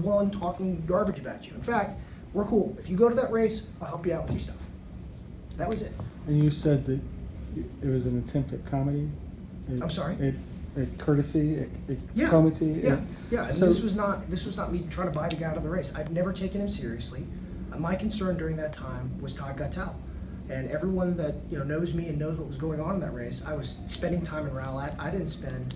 one talking garbage about you. In fact, we're cool. If you go to that race, I'll help you out with your stuff. That was it. And you said that it was an attempt at comedy? I'm sorry? At courtesy, at Yeah, comity? yeah. And So- this was not me trying to buy the guy out of the race. I've never taken him seriously. My concern during that time was Todd Guttel. And everyone that knows me and knows what was going on in that race, I was spending time in Rowlett. I didn't spend.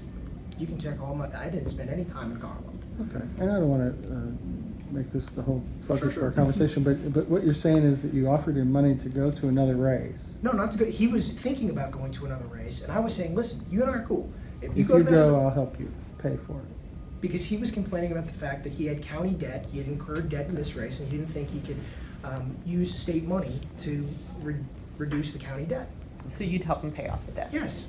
You can check I didn't spend any time in Garland. Okay, and I don't want to make this the whole focus Sure. for our conversation, but what you're saying is that you offered him money to go to another race. No, not to go. He was thinking about going to another race, and I was saying, listen, you and I are cool. If you you to that go, other- I'll help you pay for it. because he was complaining about the fact that he had county debt, he had incurred debt in this race, and he didn't think he could use state money to reduce the county debt. So you'd help him pay off the debt? Yes.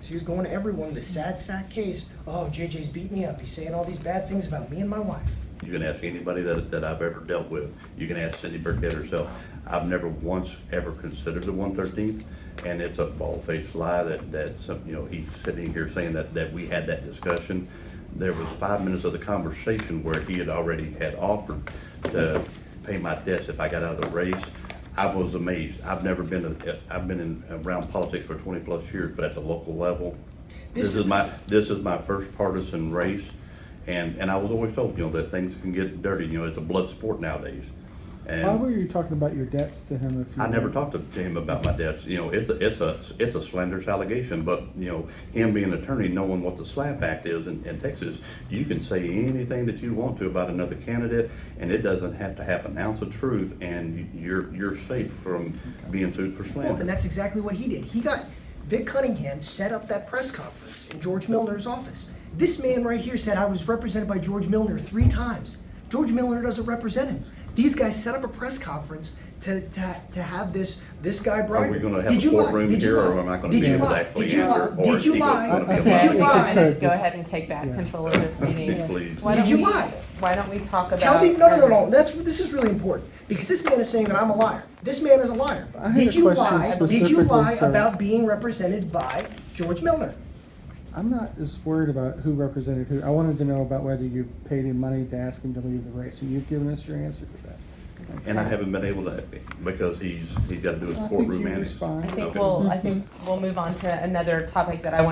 So he was going to everyone, this sad sack case. Oh, JJ's beat me up. He's saying all these bad things about me and my wife. You can ask anybody that I've ever dealt with. You can ask Cindy Burkett herself. I've never once ever considered the 113th, and it's a bald-faced lie that he's sitting here saying that we had that discussion. There was 5 minutes of the conversation where he had already offered to pay my debts if I got out of the race. I was amazed. I've been around politics for 20+ years, but at the local level, this is my first partisan race. And I was always told, that things can get dirty. It's a blood sport nowadays. And Why were you talking about your debts to him if you? I never talked to him about my debts. It's a slanderous allegation, but him being an attorney, knowing what the SLAPP Act is in Texas, you can say anything that you want to about another candidate, and it doesn't have to have an ounce of truth, and you're safe from being sued for slander. Well, and that's exactly what he did. Vic Cunningham set up that press conference in George Milner's office. This man right here said I was represented by George Milner 3 times. George Milner doesn't represent him. These guys set up a press conference to have this guy bribe. Are we going to have a courtroom here, or am I going to be able to actually answer? Did you lie? Okay, you lie? go ahead and take back control of this meeting. Please. Why Did don't you we- lie? Why don't we talk about? No. This is really important because this man is saying that I'm a liar. This man is a liar. I had Did a you question lie? Did you specifically, lie sir. about being represented by George Milner? I'm not as worried about who represented who. I wanted to know about whether you paid him money to ask him to leave the race, and you've given us your answer to that. And I haven't been able to, because he's got to do his I think courtroom you annex. respond. I think we'll move on to another topic that I want.